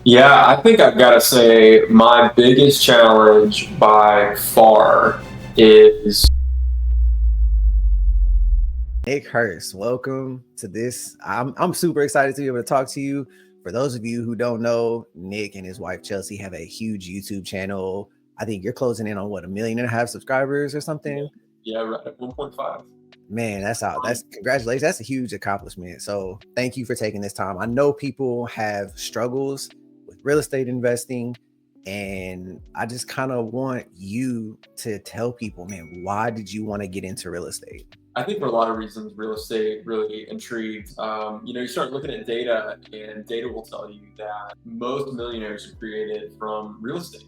Yeah, I think I've got to say my biggest challenge by far is Nick Hurst, welcome to this. I'm super excited to be able to talk to you. For those of you who don't know, Nick and his wife Chelsea have a huge YouTube channel. I think you're closing in on what, 1.5 million subscribers or yeah, something. yeah, right at 1.5. Man, that's out. That's congratulations. That's a huge accomplishment. So thank you for taking this time. I know people have struggles with real estate investing, and I just kind of want you to tell people, man, why did you want to get into real estate? I think for a lot of reasons, real estate really intrigued. You start looking at data, and data will tell you that most millionaires are created from real estate,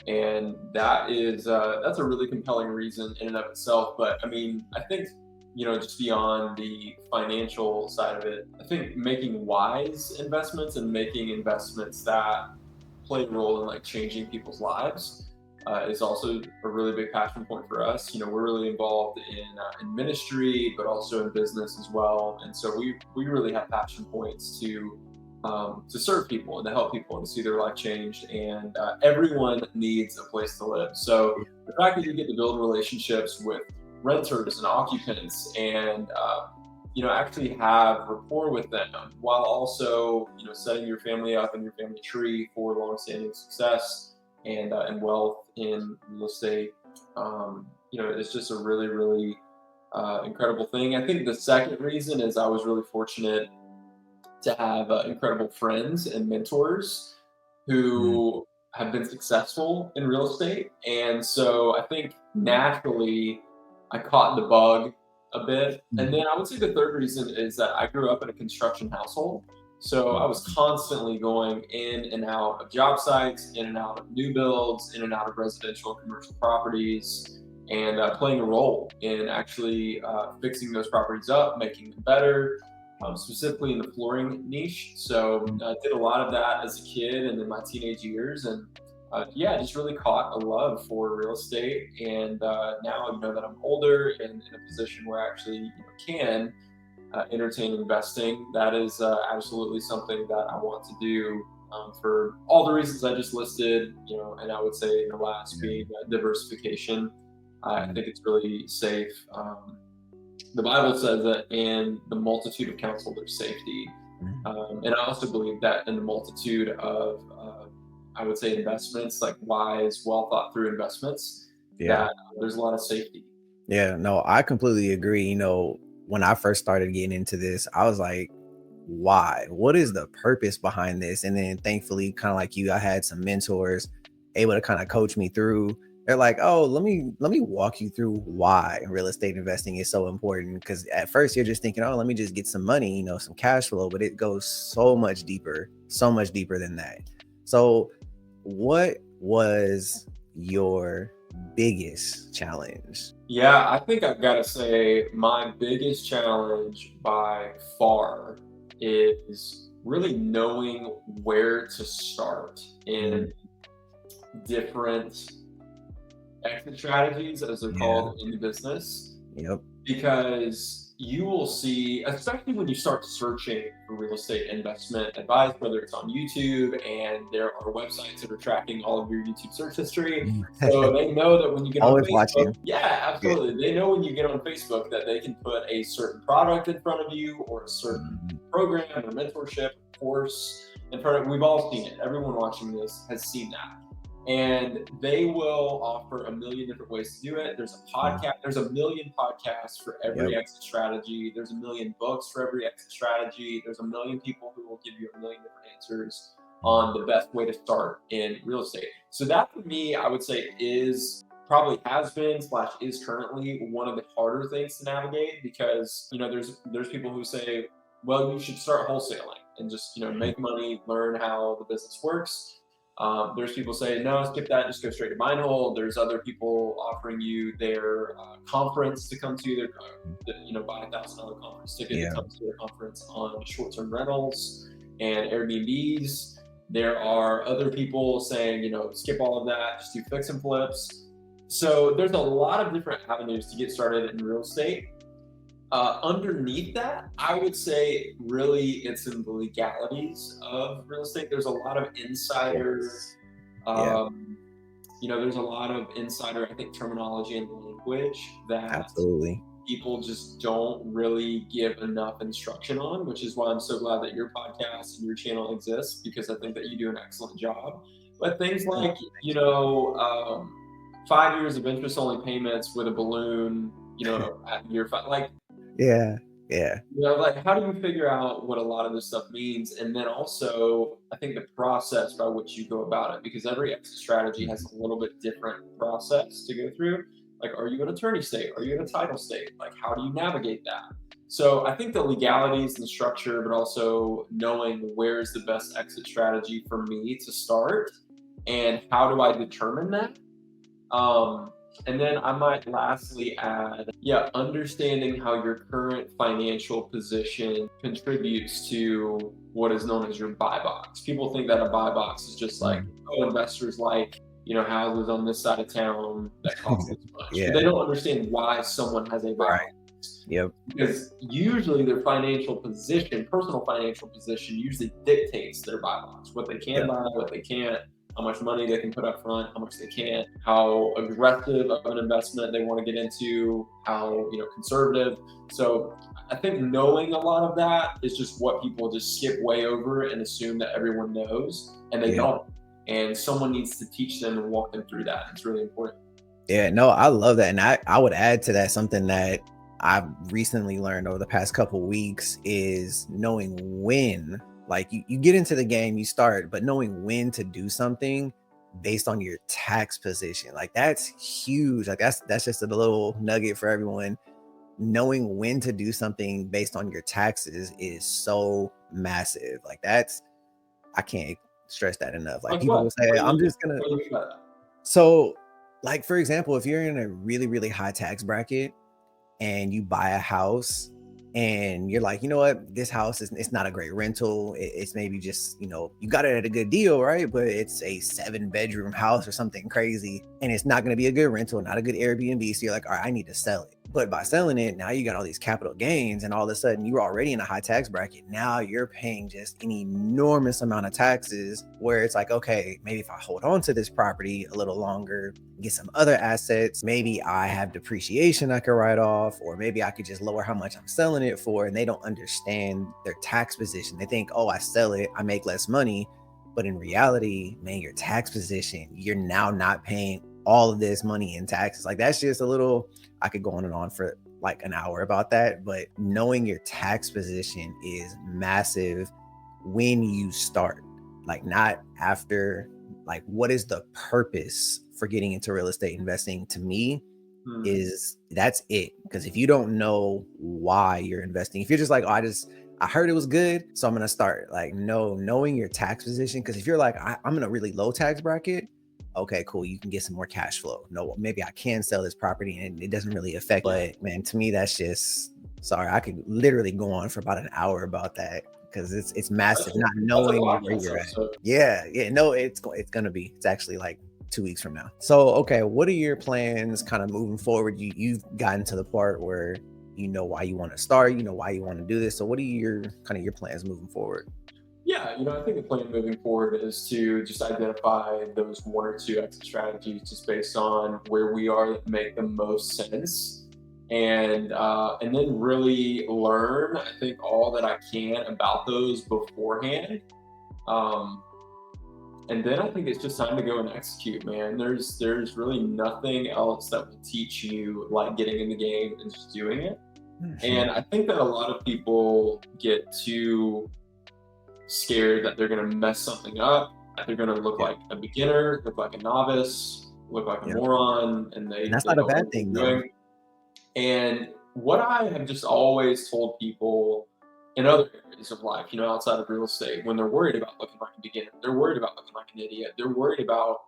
and that's a really compelling reason in and of itself. But I mean, I think just beyond the financial side of it, I think making wise investments and making investments that play a role in like changing people's lives is also a really big passion point for us. We're really involved in ministry, but also in business as well, and so we really have passion points to serve people and to help people and to see their life changed. And everyone needs a place to live. So the fact that you get to build relationships with renters and occupants and actually have rapport with them while also setting your family up and your family tree for long-standing success and wealth in real estate. It's just a really really incredible thing. I think the second reason is I was really fortunate to have incredible friends and mentors Mm, who have been successful in real estate. And so I think naturally I caught the bug a bit. And mm, then I would say the third reason is that I grew up in a construction household. So I was mm. constantly going in and out of job sites, in and out of new builds, in and out of residential and commercial properties, and playing a role in actually fixing those properties up, making them better, specifically in the flooring niche. So I did a lot of that as a kid and in my teenage years, and yeah, just really caught a love for real estate. And now that I'm older and in a position where I actually can entertain investing, that is absolutely something that I want to do. For all the reasons I just listed, and I would say the last Yeah, being diversification. I yeah, think it's really safe. The Bible says that in the multitude of counsel there's safety, mm. and I also believe that in the multitude of I would say investments, like wise, well thought through investments, Yeah. that there's a lot of safety. Yeah, no, I completely agree. When I first started getting into this, I was like, why? What is the purpose behind this? And then thankfully, kind of like you, I had some mentors able to kind of coach me through. They're like, oh, let me walk you through why real estate investing is so important. Because at first you're just thinking, oh, let me just get some money, some cash flow, but it goes so much deeper than that. So, what was your biggest challenge? Yeah, I think I've got to say my biggest challenge by far is really knowing where to start Mm, in different exit strategies, as they're yeah. called in the business, Yep. because you will see, especially when you start searching for real estate investment advice, whether it's on YouTube, and there are websites that are tracking all of your YouTube search history. Mm. So they know that when you get on Always Facebook, watching. yeah, Good. absolutely. They know when you get on Facebook that they can put a certain product in front of you or a certain Mhm. program or mentorship course in front of. We've all seen it. Everyone watching this has seen that, and they will offer a million different ways to do it. There's a Mm. podcast, there's a million podcasts for every Yep. exit strategy. There's a million books for every exit strategy. There's a million people who will give you a million different answers Mm. on the best way to start in real estate. So that for me, I would say is probably has been slash is currently one of the harder things to navigate, because there's people who say, well, you should start wholesaling and just Mm. make money, learn how the business works. There's people saying, no, skip that, just go straight to buy and hold. There's other people offering you their conference to come to, buy $1,000 conference ticket to Yeah. come to their conference on short-term rentals and Airbnbs. There are other people saying, skip all of that, just do fix and flips. So there's a lot of different avenues to get started in real estate. Underneath that, I would say really it's in the legalities of real estate. There's a lot of insider, Yes. Yeah, um, there's a lot of insider, I think, terminology and language that absolutely. people just don't really give enough instruction on, which is why I'm so glad that your podcast and your channel exists, because I think that you do an excellent job. But things Yeah, like, thank you. 5 years of interest only payments with a balloon, at year five, like, Yeah, yeah, like how do you figure out what a lot of this stuff means? And then also, I think the process by which you go about it, because every exit strategy has mhm, a little bit different process to go through. Like, are you an attorney state? Are you in a title state? Like, how do you navigate that? So I think the legalities and the structure, but also knowing where's the best exit strategy for me to start and how do I determine that? Um, and then I might lastly add, yeah, understanding how your current financial position contributes to what is known as your buy box. People think that a buy box is just like, mm. oh, investors like, houses on this side of town that cost this much. But Yeah, they don't understand why someone has a buy right. box. Yep. Because usually their financial position, personal financial position, usually dictates their buy box, what they can Yep. buy, what they can't, how much money they can put up front, how much they can't, how aggressive of an investment they want to get into, how conservative. So I think knowing a lot of that is just what people just skip way over and assume that everyone knows, and they Yeah. don't. And someone needs to teach them and walk them through that. It's really important. Yeah, no, I love that. And I would add to that something that I've recently learned over the past couple weeks is knowing when, like you get into the game, you start, but knowing when to do something based on your tax position. Like that's huge. Like that's just a little nugget for everyone. Knowing when to do something based on your taxes is so massive. Like that's I can't stress that enough. Like Like people what? will say, What do you I'm mean? just gonna What do you mean by that? so like for example, if you're in a really, really high tax bracket and you buy a house and you're like, you know what, this house is it's not a great rental. It's maybe just, you got it at a good deal, right? But it's a 7 bedroom house or something crazy. And it's not going to be a good rental, not a good Airbnb. So you're like, all right, I need to sell it. But by selling it, now you got all these capital gains, and all of a sudden you're already in a high tax bracket. Now you're paying just an enormous amount of taxes where it's like, okay, maybe if I hold on to this property a little longer, get some other assets, maybe I have depreciation I could write off, or maybe I could just lower how much I'm selling it for. And they don't understand their tax position. They think, oh, I sell it, I make less money. But in reality, man, your tax position, you're now not paying all of this money in taxes. Like that's just a little, I could go on and on for like an hour about that. But knowing your tax position is massive when you start, like not after. Like what is the purpose for getting into real estate investing? To me, Hmm. is that's it. Because if you don't know why you're investing, if you're just like, oh, I heard it was good, so I'm gonna start. Like, no, knowing your tax position. Because if you're like, I'm in a really low tax bracket, okay, cool, you can get some more cash flow. No, maybe I can sell this property and it doesn't really affect. Yeah. But man, to me, that's just sorry. I could literally go on for about an hour about that because it's massive. Not That's a knowing where podcast you're at. episode. Yeah, yeah. No, it's gonna be. It's actually like 2 weeks from now. So, okay, what are your plans kind of moving forward? You've gotten to the part where you know why you want to start, you know why you want to do this. So, what are your kind of your plans moving forward? Yeah, I think the plan moving forward is to just identify those one or two exit strategies just based on where we are that make the most sense, and then really learn. I think all that I can about those beforehand, um, and then I think it's just time to go and execute. Man, there's really nothing else that will teach you like getting in the game and just doing it. Mhm. And I think that a lot of people get too scared that they're going to mess something up, that they're going to look Yeah, like a beginner, look like a novice, look like a yeah, moron, and and they, that's they not a don't know bad what thing they're though. doing. And what I have just always told people in other areas of life, outside of real estate, when they're worried about looking like a beginner, they're worried about looking like an idiot, they're worried about,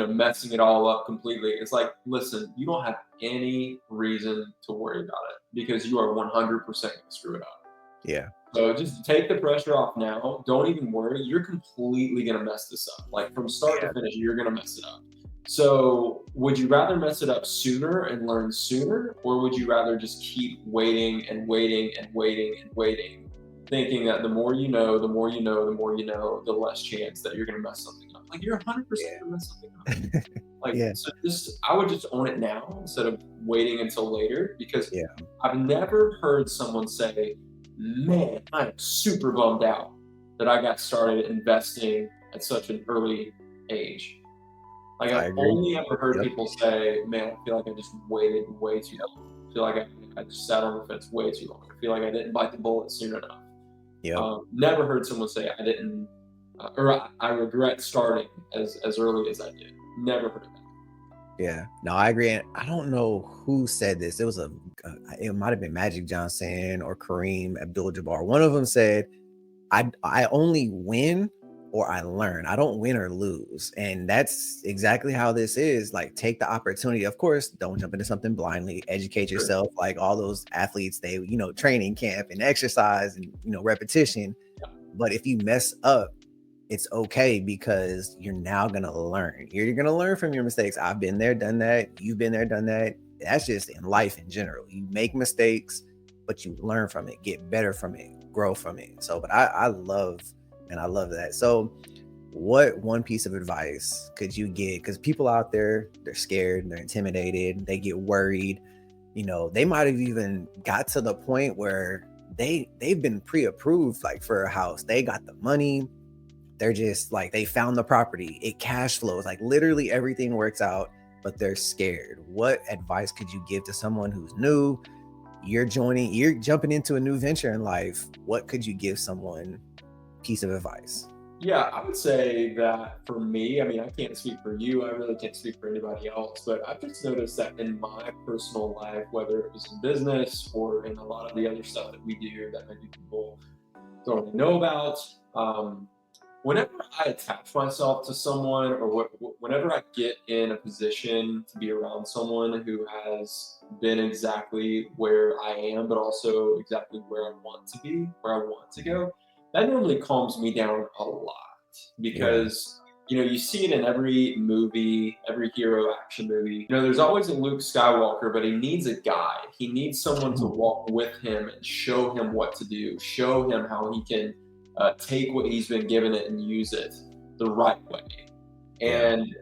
messing it all up completely. It's like, listen, you don't have any reason to worry about it because you are 100% going to screw it up. Yeah, So just take the pressure off now. Don't even worry. You're completely gonna mess this up. Like from start to yeah, finish, you're gonna mess it up. So would you rather mess it up sooner and learn sooner, or would you rather just keep waiting and waiting and waiting and waiting, thinking that the more you know, the more you know, the more you know, the less chance that you're going to mess something up? Like you're 100% going to mess something up. Like, Yeah. so just, I would just own it now instead of waiting until later, because Yeah. I've never heard someone say, man, I'm super bummed out that I got started investing at such an early age. Like I I've agree. only ever heard Yep. people say, man, I feel like I just waited way too long. I feel like I just sat on the fence way too long. I feel like I didn't bite the bullet soon enough. Yep. Never heard someone say I didn't, or I regret starting as early as I did. Never heard that. Yeah, no, I agree. And I don't know who said this. It was it might have been Magic Johnson or Kareem Abdul-Jabbar. One of them said, I only win or I learn. I don't win or lose." And that's exactly how this is. Like, take the opportunity. Of course, don't jump into something blindly. Educate Sure. yourself. Like all those athletes, they training camp and exercise and repetition. Yeah. But if you mess up, it's okay because you're now gonna learn. You're gonna learn from your mistakes. I've been there, done that. You've been there, done that. That's just in life in general. You make mistakes, but you learn from it, get better from it, grow from it. So, but I love, and I love that. So, what one piece of advice could you get? Because people out there, they're scared, they're intimidated, they get worried. They might have even got to the point where they've been pre-approved, like for a house. They got the money, they're just like, they found the property, it cash flows, like literally everything works out, but they're scared. What advice could you give to someone who's new? You're jumping into a new venture in life. What could you give someone, piece of advice? Yeah, I would say that for me, I mean, I can't speak for you. I really can't speak for anybody else, but I've just noticed that in my personal life, whether it was in business or in a lot of the other stuff that we do that maybe people don't really know about, um, whenever I attach myself to someone, or whenever I get in a position to be around someone who has been exactly where I am, but also exactly where I want to be, where I want to go, that normally calms me down a lot, Yeah. because you see it in every movie, every hero action movie. There's always a Luke Skywalker, but he needs a guide. He needs someone to walk with him and show him what to do, show him how he can take what he's been given it and use it the right way. Yeah. And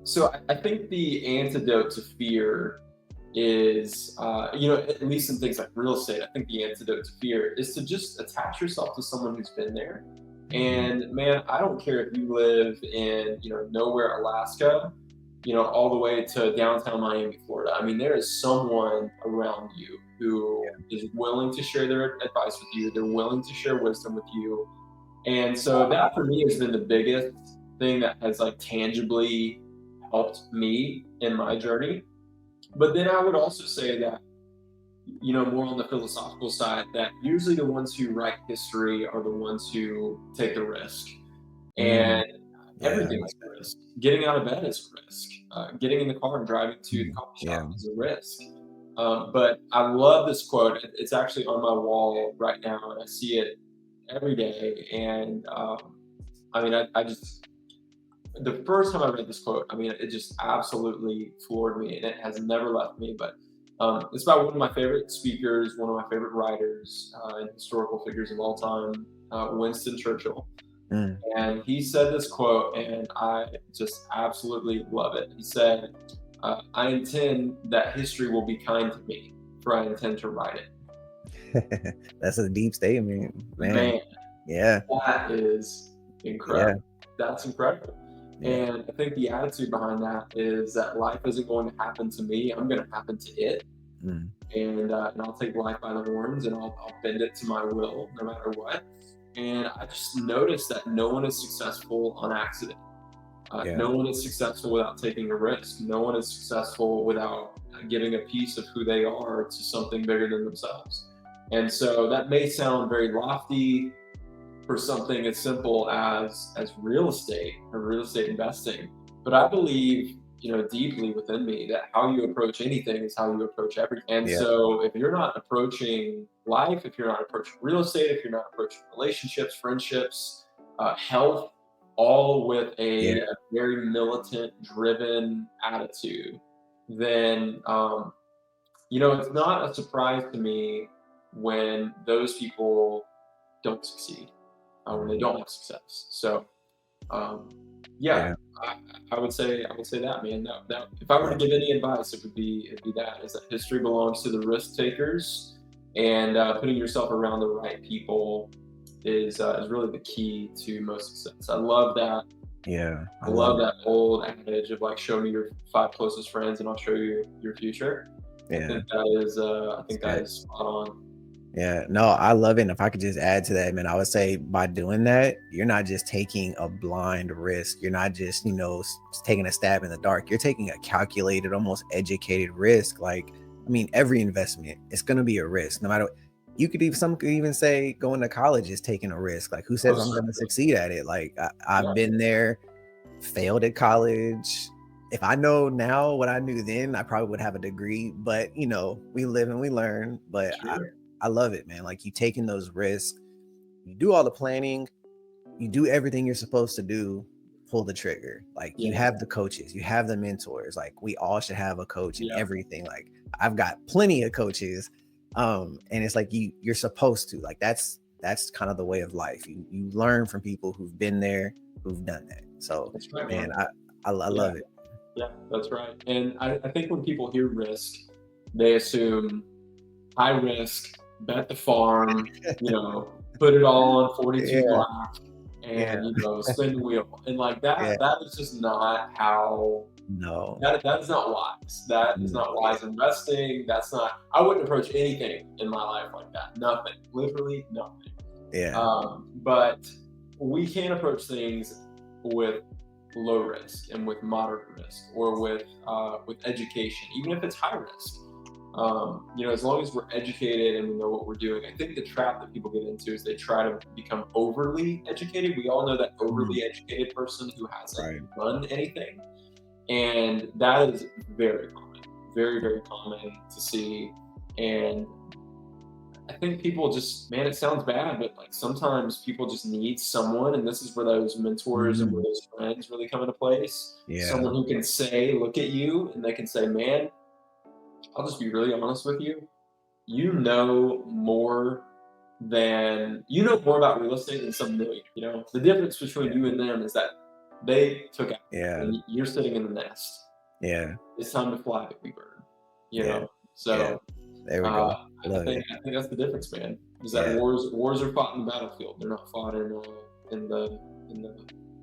so I think the antidote to fear is, at least in things like real estate, I think the antidote to fear is to just attach yourself to someone who's been there. Mhm. And man, I don't care if you live in, nowhere, Alaska, all the way to downtown Miami, Florida. I mean, there is someone around you who is willing to share their advice with you. They're willing to share wisdom with you. And so that for me has been the biggest thing that has like tangibly helped me in my journey. But then I would also say that, more on the philosophical side, that usually the ones who write history are the ones who take the risk. Mm. And Yeah, I everything like is a that. risk. Getting out of bed is a risk. Getting in the car and driving to the Mhm. coffee Yeah. shop is a risk. But I love this quote. It's actually on my wall right now, and I see it every day. And I mean, I just, the first time I read this quote, I mean, it just absolutely floored me, and it has never left me. But it's about one of my favorite speakers, one of my favorite writers, and historical figures of all time, Winston Churchill. Mm. And he said this quote, and I just absolutely love it. He said, I intend that history will be kind to me, for I intend to write it. That's a deep statement, man. Man, Yeah. that is Yeah. incredible. That's incredible. Yeah. And I think the attitude behind that is that life isn't going to happen to me, I'm going to happen to it. Mm. And I'll take life by the horns, and I'll bend it to my will no matter what. And I just noticed that no one is successful on accident. Yeah. No one is successful without taking a risk. No one is successful without giving a piece of who they are to something bigger than themselves. And so that may sound very lofty for something as simple as real estate or real estate investing, but I believe, deeply within me, that how you approach anything is how you approach everything. And Yeah. so if you're not approaching life, if you're not approaching real estate, if you're not approaching relationships, friendships, health, all with Yeah. a very militant, driven attitude, then it's not a surprise to me when those people don't succeed, when they Mhm. don't have success. So um, yeah, Yeah. I, I would say that, man. That if I were to Gotcha. give any advice, it'd be that is that history belongs to the risk takers, and putting yourself around the right people is really the key to most success. I love that. Yeah. I I love love it. that old adage of like, show me your five closest friends, and I'll show you your future. I Yeah. think that is, I It's think that good. is spot on. Yeah, no, I love it. And if I could just add to that, man, I would say by doing that, you're not just taking a blind risk. You're not just, taking a stab in the dark. You're taking a calculated, almost educated risk. Like, I mean, every investment, it's going to be a risk. No matter, some could even say going to college is taking a risk. Like, who Oh, says I'm going to certainly. succeed at it? Like, I've Yeah, been there, failed at college. If I know now what I knew then, I probably would have a degree, but we live and we learn. But sure. I love it, man. Like you taking those risks, you do all the planning, you do everything you're supposed to do, pull the trigger. Like you Yeah, have the coaches, you have the mentors. Like we all should have a coach in yeah, everything. Like I've got plenty of coaches. And it's like you're supposed to. Like that's kind of the way of life. You learn from people who've been there, who've done that. So that's right, man, man. I Yeah, love it. yeah, that's right. And I think when people hear risk, they assume high risk, bet the farm, put it all on 42 Yeah, black yeah, and, spin the wheel. And like that, yeah. that is just not how No. that is not wise. That is not Yeah, wise investing. I wouldn't approach anything in my life like that. Nothing, literally nothing. yeah, But we can approach things with low risk and with moderate risk, or with education, even if it's high risk. As long as we're educated and we know what we're doing. I think the trap that people get into is they try to become overly educated. We all know that mhm, overly educated person who hasn't right. done anything, and that is very common, very, very common to see. And I think people just, man, it sounds bad, but like sometimes people just need someone, and this is where those mentors and where Mhm. those friends really come into place. Yeah. Someone who can say, look at you, and they can say, man, I'll just be really honest with you. You know more about real estate than some million. The difference between Yeah. you and them is that they took out, Yeah. and you're sitting in the nest. Yeah. It's time to fly, baby bird. You Yeah. know. Yeah. So There we uh, go. I Love think it. I think that's the difference, man. Is that Yeah. wars are fought in the battlefield. They're not fought in the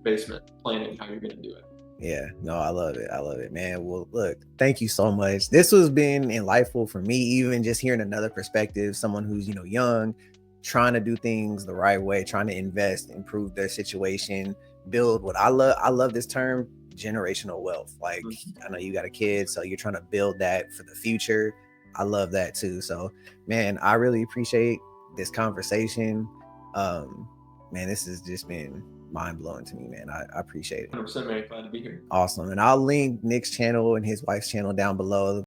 basement planning how you're going to do it. Yeah. No, I love it. I love it, man. Well, look, thank you so much. This has been enlightful for me, even just hearing another perspective, someone who's, young, trying to do things the right way, trying to invest, improve their situation, build what I love. I love this term, generational wealth. Like Mhm. I know you got a kid, so you're trying to build that for the future. I love that too. So, man, I really appreciate this conversation. Um, man, this has just been mind blowing to me, man. I appreciate it. 100%, man. Glad to be here. Awesome. And I'll link Nick's channel and his wife's channel down below.